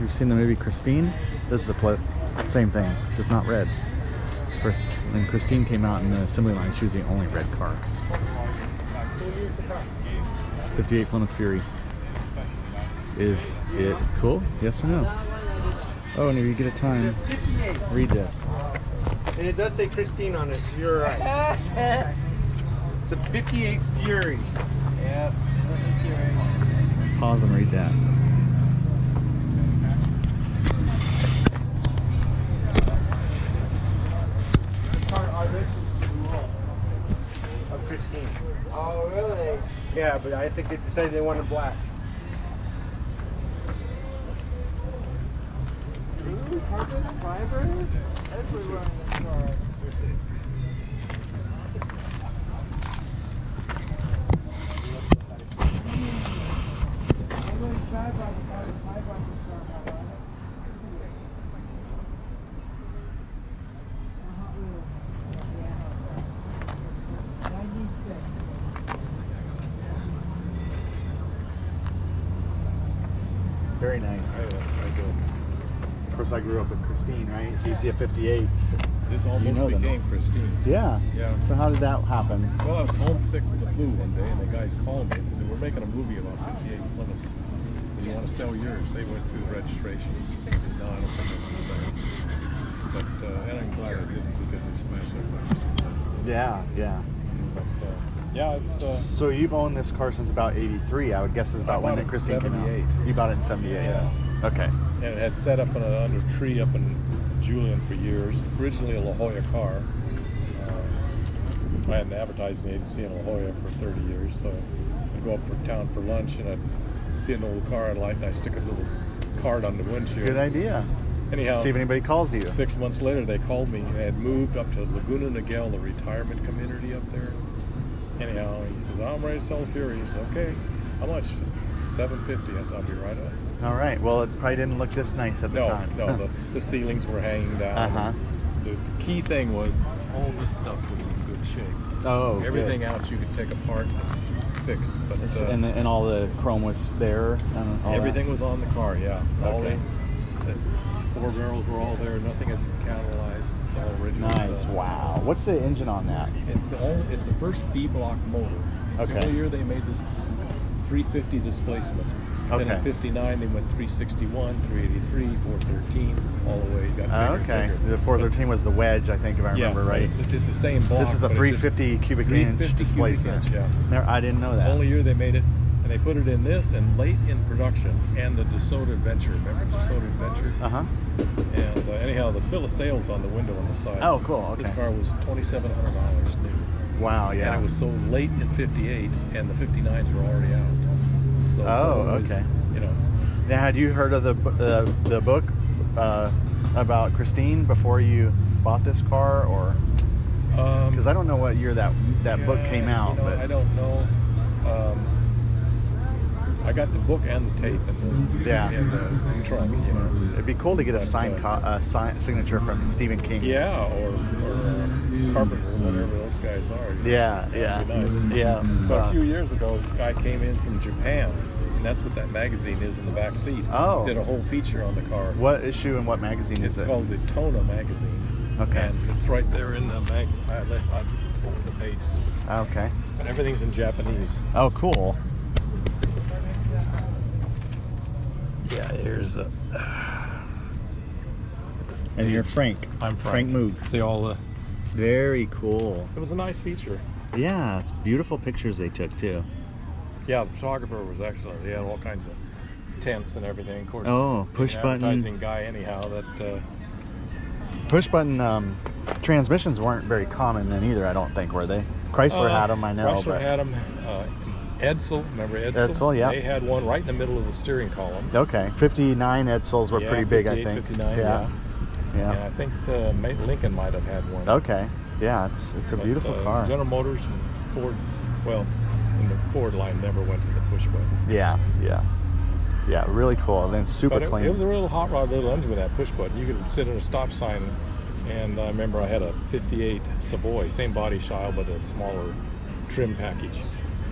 you've seen the movie Christine, this is the same thing, just not red. First, when Christine came out in the assembly line, she was the only red car. 58 Plymouth Fury. Is it cool? Yes or no? Oh, and if you get a time, read this. And it does say Christine on it, so you're right. It's a 58 Fury. Yep. Pause and read that. Of Christine. Oh, really? Yeah, but I think they decided they wanted black. Ooh, carbon fiber? Everywhere in this car. Very nice. I do. Of course, I grew up with Christine, right? So you see a 58. This almost know them. became Christine. Yeah. Yeah. So how did that happen? Well, I was homesick with the flu one day, and the guys called me. They were making a movie about 58 Plymouth. Do you want to sell yours? They went through the registrations. I said, no, I don't think I want to sell it. But and I'm glad I didn't because they smashed everybody. Yeah, yeah. But yeah, it's. So you've owned this car since about 83. I would guess is about I when bought the it in Christine came out. 78. You bought it in 78. Yeah. Okay. And it had set up under a tree up in Julian for years. Originally a La Jolla car. I had an advertising agency in La Jolla for 30 years, so I'd go up for town for lunch and I'd see an old car I liked and I'd stick a little card on the windshield. Good idea. Anyhow, See if anybody calls you. 6 months later they called me. They had moved up to Laguna Niguel, the retirement community up there. Anyhow, he says, I'm ready to sell the Fury. He says, okay, how much? $750. I said, I'll be right up. All right. Well, it probably didn't look this nice at the time. No, the ceilings were hanging down. Uh-huh. The key thing was all this stuff was in good shape. Oh, Everything good. else you could take apart and fix. But And all the chrome was there. And all everything that. was on the car, yeah. All Okay. the 4 barrels were all there. Nothing had been catalyzed. It's all original Nice. stuff. Wow. What's the engine on that? It's the first B block motor. It's the Okay. only year they made this 350 displacement. Then Okay. in 59 they went 361, 383, 413, all the way. Got bigger and Okay. bigger. The 413 was the wedge, I think, if I remember right. It's the same block. This is a but it 350 cubic inch 350 displacement. cubic inch, yeah. I didn't know that. Only year they made it, and they put it in this, and late in production, and the DeSoto Adventure. Remember DeSoto Adventure? Uh-huh. And anyhow, the bill of sales on the window on the side. Oh, cool. Okay. This car was $2,700 new. Wow, yeah. And it was sold late in 58, and the 59s were already out. So, it was, okay. You know. Now, had you heard of the book about Christine before you bought this car, or because I don't know what year that book came out? You know, but I don't know. I got the book and the tape in the trunk. You know. it'd be cool to get a But, signed signature from Stephen King. Yeah, or Carpenter, whatever those guys are. Yeah, yeah, That'd be nice. yeah. But a few years ago, a guy came in from Japan, and that's what that magazine is in the back seat. Oh. Did a whole feature on the car. What issue and what magazine It's is it? called the Tona magazine. Okay. And it's right there in the mag. I open the page. Okay. But everything's in Japanese. Oh, cool. Yeah, here's a. And you're Frank. I'm Frank. Moog. See all the. Very cool. It was a nice feature. Yeah, it's beautiful pictures they took too. Yeah, the photographer was excellent. He had all kinds of tents and everything. Of course. Oh, push being an button. advertising guy, anyhow. That. Push button transmissions weren't very common then either, I don't think, were they? Chrysler had them, I know. Chrysler but... had them. Edsel, remember Edsel? Edsel, yeah. They had one right in the middle of the steering column. Okay, 59 Edsels were pretty big, I 58, think. 59, yeah. And I think Lincoln might have had one. Okay, yeah, it's a beautiful car. General Motors and Ford, well, in the Ford line never went to the push button. Yeah, really cool. And then super But clean. it was a real hot rod little engine with that push button. You could sit in a stop sign, and I remember I had a 58 Savoy, same body style, but a smaller trim package.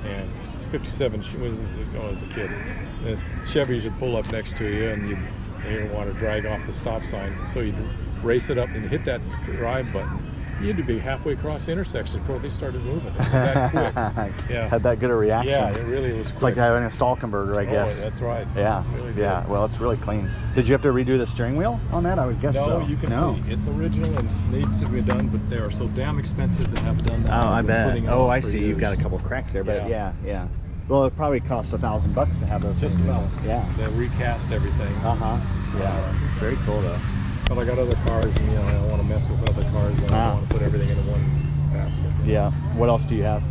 And 57 was as a kid. The Chevys would pull up next to you, and you'd and you didn't want to drag off the stop sign. So you'd race it up and hit that drive button. You had to be halfway across the intersection before they started moving. It was that quick. Yeah. Had that good a reaction. Yeah, it really was quick. It's like having a stall converter, I guess. Oh, that's right. Yeah. Really good. Yeah. Well, it's really clean. Did you have to redo the steering wheel on that? I would guess so. No, you can see it's original and it needs to be done, but they are so damn expensive to have done that. Oh, I I've been bet. putting it Oh, off I for see. You've years. got a couple cracks there, but yeah. Well, it probably costs $1,000 to have those. Just things. about. Yeah. They recast everything. Yeah. Very cool though. But I got other cars, and I don't want to mess with other cars. And I don't want to put everything in one basket. Yeah. What else do you have?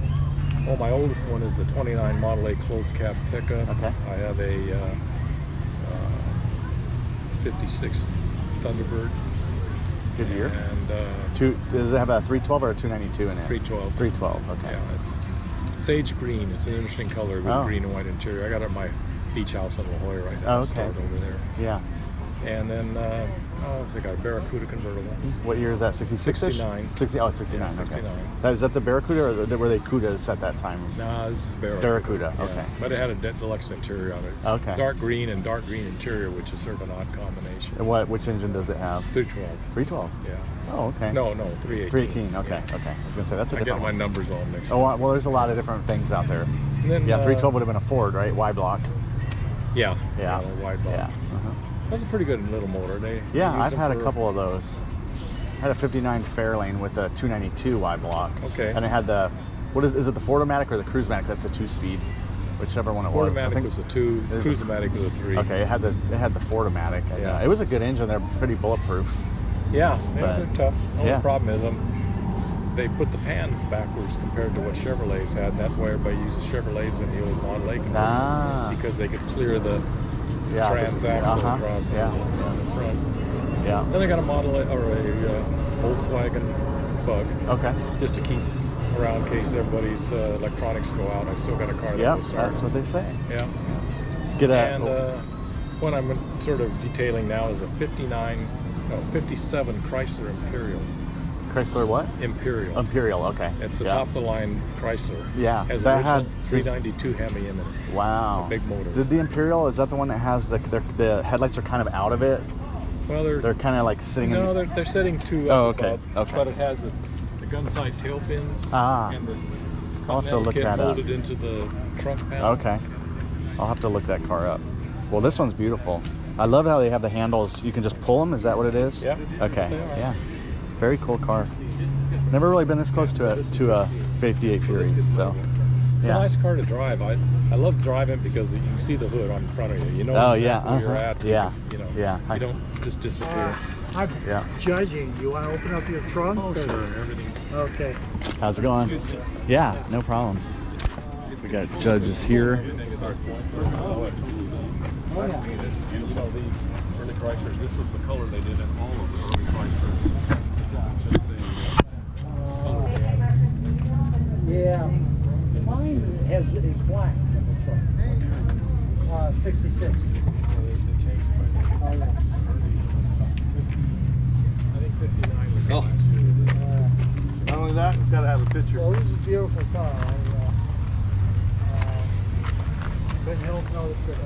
Well, my oldest one is a 29 Model A closed cab pickup. Okay. I have a 56 Thunderbird. Good year. And Does it have a 312 or a 292 in it? 312. 312. Okay. Yeah, it's sage green. It's an interesting color with green and white interior. I got it at my beach house in La Jolla right now. Oh, okay. Start over there. Yeah. And then, I got a Barracuda convertible. What year is that? 66? 69. 69. Yeah, Okay. 69. Is that the Barracuda or were they Cudas at that time? Nah, this is Barracuda. Barracuda. Yeah. Okay. But it had a deluxe interior on it. Okay. Dark green and dark green interior, which is sort of an odd combination. And which engine does it have? 312. 312. Yeah. Oh, okay. No, 318. 318. Okay. Okay. I was gonna say that's a I different got my one. numbers all mixed. Oh, well, there's a lot of different things out there. And then, Yeah, 312 would have been a Ford, right? Y block. Yeah. Yeah. Wide body. Yeah. That's a pretty good little motor. Yeah, use I've them had a for- couple of those. I had a 59 Fairlane with a 292 Y block. Okay. And it had the, is it the Ford-O-Matic or the Cruise-Matic? That's a 2-speed, whichever one it was. I Ford-O-Matic think- was a 2, There's a- Cruise-O-Matic was a 3. Okay, it had the Ford-O-Matic. And, Yeah. it was a good engine. They're pretty bulletproof. Yeah, But- they're tough. The only yeah. problem is they put the pans backwards compared to what Chevrolets had, and that's why everybody uses Chevrolets in the old Model A conversions, because they could clear the transaxle across the front. Yeah. Then I got a Model A, or a Volkswagen Bug, Okay. just to keep around in case everybody's electronics go out. I still got a car that Yeah, will start. that's what they say. Yeah. Get a. And what I'm sort of detailing now is a 57 Chrysler Imperial. Chrysler what? Imperial. Imperial. Okay. It's the Yeah. top of the line Chrysler. Yeah, Has that original had 392 Hemi in it. Wow. A big motor. Did the Imperial, is that the one that has the headlights are kind of out of it? Well, They're kind of like sitting in. no, they're setting two Oh, up okay, above, okay. but it has the gun side tail fins and this I'll have to metal look kit that up. molded into the trunk panel. Okay. I'll have to look that car up. Well, this one's beautiful. I love how they have the handles. You can just pull them. Is that what it is? Yeah. Okay. They are. Yeah. Very cool car. Never really been this close to a 58 Fury. So. It's Yeah. a nice car to drive. I love driving because you can see the hood on front of you. You know Oh, exactly yeah, where you're at. yeah, You know. yeah. You don't just disappear. I'm Yeah. judging. You want to open up your trunk? Oh, or- sure. Everything. Okay. How's it going? Excuse me. Yeah. No problems. We got judges here. Everything at this point. You know, these early Chryslers, this was the color they did in all of the early Chryslers. This isn't just a color they added. Yeah. Mine is black in the truck. 66. They changed it by Oh, yeah. I think 59 was the Oh. last year they did. Not only that, it's got to have a picture. Well, this is a beautiful car. Couldn't help notice it.